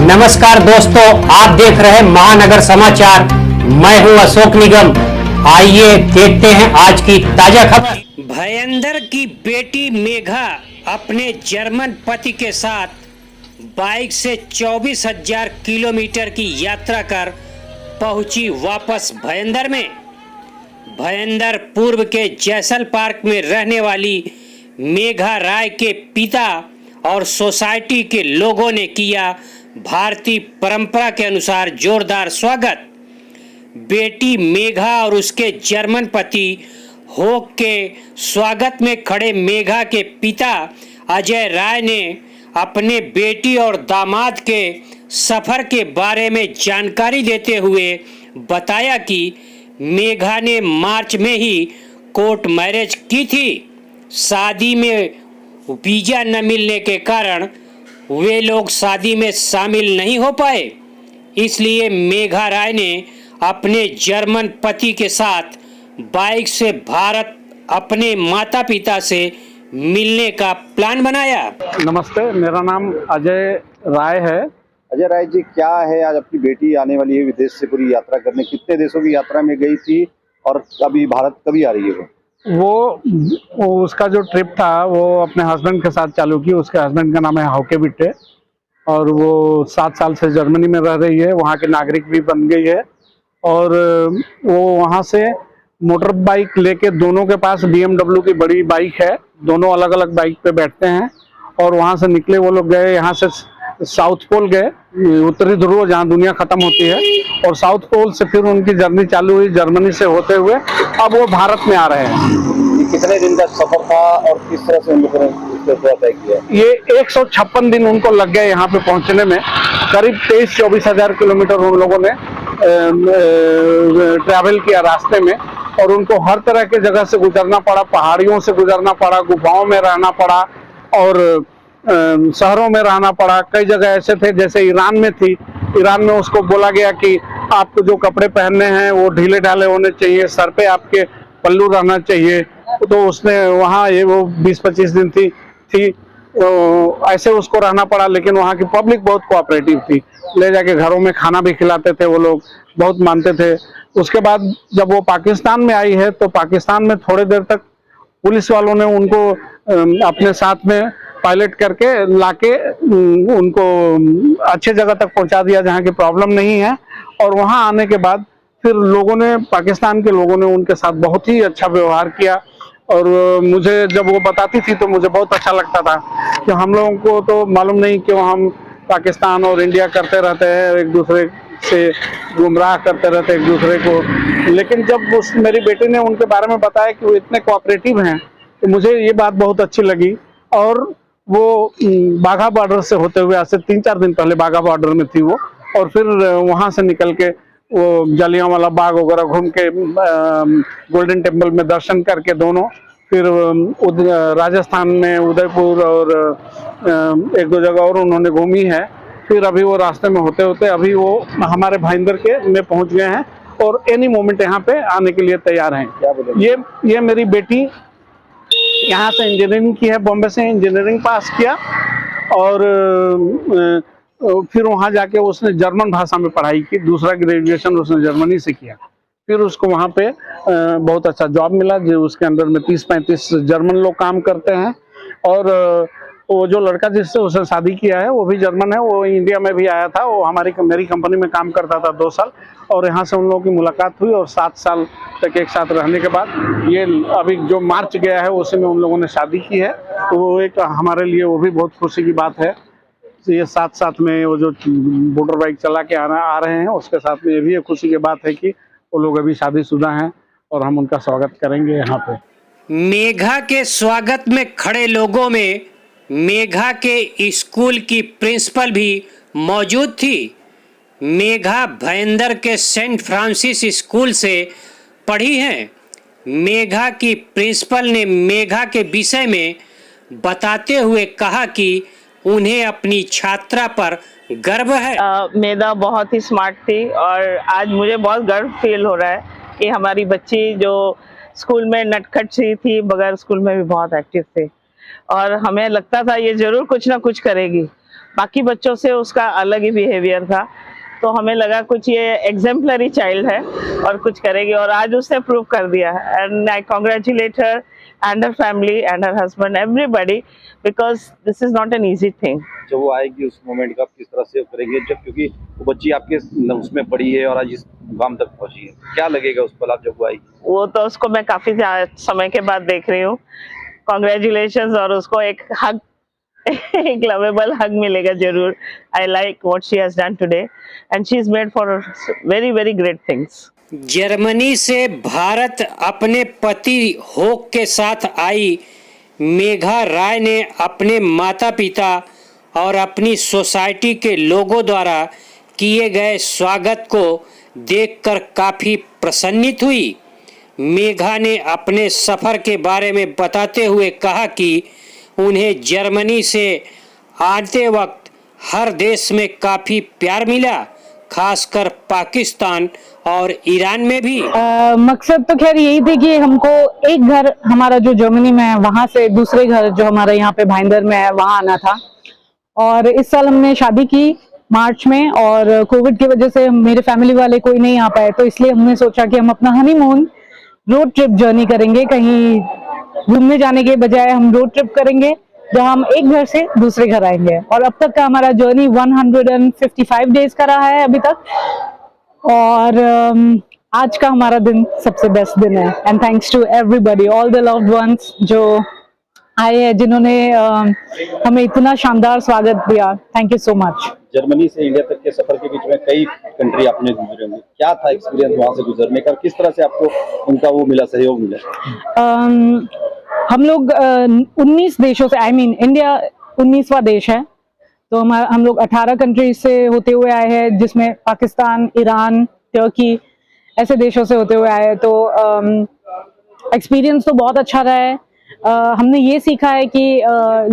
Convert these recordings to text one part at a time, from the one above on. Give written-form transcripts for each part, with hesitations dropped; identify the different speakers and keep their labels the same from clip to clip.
Speaker 1: नमस्कार दोस्तों, आप देख रहे हैं महानगर समाचार। मैं हूं अशोक निगम। आइए देखते हैं आज की ताजा खबर।
Speaker 2: भयंदर की बेटी मेघा अपने जर्मन पति के साथ बाइक से 24,000 किलोमीटर की यात्रा कर पहुंची वापस भयंदर में। भयंदर पूर्व के जैसल पार्क में रहने वाली मेघा राय के पिता और सोसाइटी के लोगों ने किया भारतीय परंपरा के अनुसार जोरदार स्वागत। बेटी मेघा और उसके जर्मन पति होक के स्वागत में खड़े मेघा के पिता अजय राय ने अपने बेटी और दामाद के सफर के बारे में जानकारी देते हुए बताया कि मेघा ने मार्च में ही कोर्ट मैरिज की थी। शादी में वीजा न मिलने के कारण वे लोग शादी में शामिल नहीं हो पाए, इसलिए मेघा राय ने अपने जर्मन पति के साथ बाइक से भारत अपने माता पिता से मिलने का प्लान बनाया।
Speaker 3: नमस्ते, मेरा नाम अजय राय है।
Speaker 4: अजय राय जी, क्या है आज अपनी बेटी आने वाली है विदेश से पूरी यात्रा करने, कितने देशों की यात्रा में गई थी और अभी भारत कभी आ रही है?
Speaker 3: वो उसका जो ट्रिप था वो अपने हस्बैंड के साथ चालू की। उसके हस्बैंड का नाम है हौके बिट्टे और वो 7 साल से जर्मनी में रह रही है, वहाँ की नागरिक भी बन गई है। और वो वहाँ से मोटर बाइक लेके, दोनों के पास BMW की बड़ी बाइक है, दोनों अलग अलग बाइक पे बैठते हैं और वहाँ से निकले। वो लोग गए यहाँ से साउथ पोल गए, उत्तरी ध्रुव जहाँ दुनिया खत्म होती है, और साउथ पोल से फिर उनकी जर्नी चालू हुई जर्मनी से होते हुए। अब वो भारत में आ रहे हैं।
Speaker 4: कितने दिन का सफर था और किस तरह से उन लोगों ने तय किया?
Speaker 3: ये 156 दिन उनको लग गए यहाँ पे पहुँचने में। करीब 23-24 हजार किलोमीटर उन लोगों ने ट्रैवल किया रास्ते में, और उनको हर तरह के जगह से गुजरना पड़ा, पहाड़ियों से गुजरना पड़ा, गुफाओं में रहना पड़ा और शहरों में रहना पड़ा। कई जगह ऐसे थे, जैसे ईरान में थी, ईरान में उसको बोला गया कि आपको जो कपड़े पहनने हैं वो ढीले ढाले होने चाहिए, सर पे आपके पल्लू रहना चाहिए। तो उसने वहाँ ये वो 20-25 दिन थी तो ऐसे उसको रहना पड़ा। लेकिन वहाँ की पब्लिक बहुत कोऑपरेटिव थी, ले जाके घरों में खाना भी खिलाते थे, वो लोग बहुत मानते थे। उसके बाद जब वो पाकिस्तान में आई है तो पाकिस्तान में थोड़ी देर तक पुलिस वालों ने उनको अपने साथ में पायलट करके लाके उनको अच्छे जगह तक पहुंचा दिया जहां की प्रॉब्लम नहीं है। और वहां आने के बाद फिर लोगों ने, पाकिस्तान के लोगों ने उनके साथ बहुत ही अच्छा व्यवहार किया। और मुझे जब वो बताती थी तो मुझे बहुत अच्छा लगता था कि हम लोगों को तो मालूम नहीं कि हम पाकिस्तान और इंडिया करते रहते हैं, एक दूसरे से गुमराह करते रहते एक दूसरे को। लेकिन जब मेरी बेटी ने उनके बारे में बताया कि वो इतने कोऑपरेटिव हैं तो मुझे ये बात बहुत अच्छी लगी। और वो बाघा बॉर्डर से होते हुए, आज से 3-4 दिन पहले बाघा बॉर्डर में थी वो, और फिर वहाँ से निकल के वो जलियांवाला बाग वगैरह घूम के गोल्डन टेम्पल में दर्शन करके दोनों फिर राजस्थान में उदयपुर और 1-2 जगह और उन्होंने घूमी है। फिर अभी वो रास्ते में होते होते अभी वो हमारे भाईंदर के में पहुंच गए हैं और एनी मोमेंट यहाँ पे आने के लिए तैयार हैं। ये मेरी बेटी यहाँ से इंजीनियरिंग की है, बॉम्बे से इंजीनियरिंग पास किया और फिर वहाँ जाके उसने जर्मन भाषा में पढ़ाई की। दूसरा ग्रेजुएशन उसने जर्मनी से किया। फिर उसको वहाँ पे बहुत अच्छा जॉब मिला, जो उसके अंदर में 30-35 जर्मन लोग काम करते हैं। और वो जो लड़का जिससे उसने शादी किया है वो भी जर्मन है, वो इंडिया में भी आया था, वो मेरी कंपनी में काम करता था 2 साल, और यहाँ से उन लोगों की मुलाकात हुई और 7 साल तक एक साथ रहने के बाद ये अभी जो मार्च गया है उसी में उन लोगों ने शादी की है। तो वो एक हमारे लिए वो भी बहुत खुशी की बात है। तो ये साथ में वो जो मोटर बाइक चला के आ रहे हैं, उसके साथ में ये भी एक खुशी की बात है कि वो लोग अभी शादीशुदा हैं और हम उनका स्वागत करेंगे यहाँ पे।
Speaker 2: मेघा के स्वागत में खड़े लोगों में मेघा के स्कूल की प्रिंसिपल भी मौजूद थी। मेघा भयंदर के सेंट फ्रांसिस स्कूल से पढ़ी हैं। मेघा की प्रिंसिपल ने मेघा के विषय में बताते हुए कहा कि उन्हें अपनी छात्रा पर गर्व है।
Speaker 5: मेघा बहुत ही स्मार्ट थी और आज मुझे बहुत गर्व फील हो रहा है कि हमारी बच्ची जो स्कूल में नटखट सी थी, बगैर स्कूल में भी बहुत एक्टिव थी और हमें लगता था ये जरूर कुछ ना कुछ करेगी, बाकी बच्चों से उसका अलग ही बिहेवियर था। तो हमें लगा कुछ ये एग्जाम्पलरी चाइल्ड है और कुछ करेगी, और आज उसने प्रूव कर दिया। And I congratulate her and her family and her husband, everybody, because this is not an easy thing.
Speaker 4: जब वो आएगी उस मोमेंट का आप किस तरह सेव करेंगे, जब क्योंकि वो बच्ची आपके उसमें पड़ी है और आज इस मुकाम तक पहुंची है, क्या लगेगा उस पल आप जब वो आएगी?
Speaker 5: वो तो उसको मैं काफी समय के बाद देख रही हूँ। कॉन्ग्रेचुलेशन, और उसको एक हग एक लवेबल हग मिलेगा जरूर। I like what she has done today and she is made for very very great things.
Speaker 2: Germany से भारत अपने पति होक के साथ आई मेघा राय ने अपने माता पिता और अपनी सोसाइटी के लोगों द्वारा किए गए स्वागत को देखकर काफ़ी प्रसन्नित हुई। मेघा ने अपने सफ़र के बारे में बताते हुए कहा कि उन्हें जर्मनी से आते वक्त हर देश में काफ़ी प्यार मिला, खासकर पाकिस्तान और ईरान में भी।
Speaker 6: मकसद तो खैर यही थी कि हमको एक घर हमारा जो जर्मनी में है वहां से दूसरे घर जो हमारा यहाँ पे भाईंदर में है वहां आना था। और इस साल हमने शादी की मार्च में, और कोविड की वजह से मेरे फैमिली वाले कोई नहीं आ पाए, तो इसलिए हमने सोचा कि हम अपना हनीमून रोड ट्रिप जर्नी करेंगे। कहीं घूमने जाने के बजाय हम रोड ट्रिप करेंगे जहां हम एक घर से दूसरे घर आएंगे। और अब तक का हमारा जर्नी 155 डेज का रहा है अभी तक, और आज का हमारा दिन सबसे बेस्ट दिन है। And thanks to everybody, all the loved ones जो आए हैं, जिन्होंने हमें इतना शानदार स्वागत दिया। Thank you so much.
Speaker 4: Germany से इंडिया तक के सफर के बीच में कई कंट्री आपने गुजरे होंगे, क्या था एक्सपीरियंस वहां से गुजरने का, किस तरह से आपको उनका वो मिला, सहयोग मिला?
Speaker 6: हम लोग 19 देशों से, इंडिया 19वां देश है, तो हम लोग 18 कंट्रीज से होते हुए आए हैं, जिसमें पाकिस्तान, ईरान, तुर्की ऐसे देशों से होते हुए आए हैं। तो एक्सपीरियंस तो बहुत अच्छा रहा है। हमने ये सीखा है कि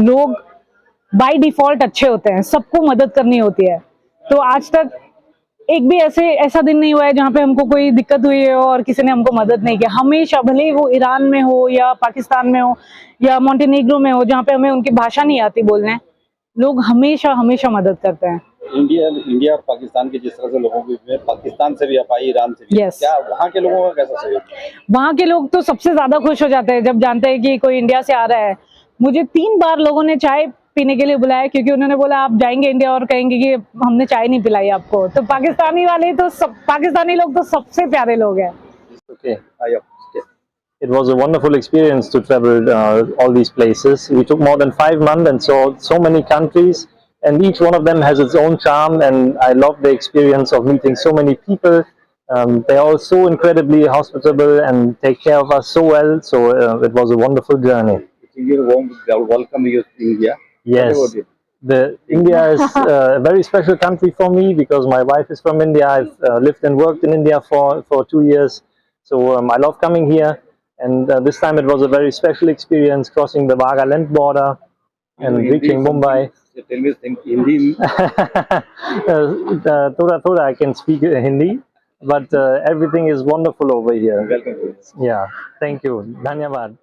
Speaker 6: लोग बाय डिफॉल्ट अच्छे होते हैं, सबको मदद करनी होती है। तो आज तक एक भी ऐसा दिन नहीं हुआ है जहाँ पे हमको कोई दिक्कत हुई है और किसी ने हमको मदद नहीं किया। हमेशा, भले ही वो ईरान में हो या पाकिस्तान में हो या मोंटेनेग्रो में हो, जहाँ पे हमें उनकी भाषा नहीं आती बोलने, लोग हमेशा मदद करते हैं।
Speaker 4: इंडिया और पाकिस्तान के जिस तरह से लोगों के, पाकिस्तान से भी आप आई, ईरान से भी,
Speaker 6: Yes.
Speaker 4: क्या वहाँ के लोगों का कैसा सहयोग?
Speaker 6: वहाँ के लोग तो सबसे ज्यादा खुश हो जाते हैं जब जानते हैं कि कोई इंडिया से आ रहा है। मुझे 3 बार लोगों ने चाय पीने के लिए बुलाया, क्योंकि उन्होंने बोला आप जाएंगे इंडिया और कहेंगे कि हमने चाय नहीं पिलाई आपको। तो पाकिस्तानी लोग तो सबसे प्यारे लोग हैं।
Speaker 4: Okay.
Speaker 7: It was a wonderful experience to travel all these places. We took more than 5 months and saw so many countries, and each one of them has its own charm, and I love the experience of meeting so many people. They are all so incredibly hospitable and take care of us so well, so it was a wonderful journey.
Speaker 4: Welcome you to India.
Speaker 7: Yes, India is a very special country for me because my wife is from India. I've lived and worked in India for 2 years, so I love coming here. And this time it was a very special experience, crossing the Nagaland border and reaching Mumbai.
Speaker 4: Tell me Hindi.
Speaker 7: Thoda I can speak Hindi, but everything is wonderful over here.
Speaker 4: Welcome.
Speaker 7: Yeah, thank you. Dhanyavad.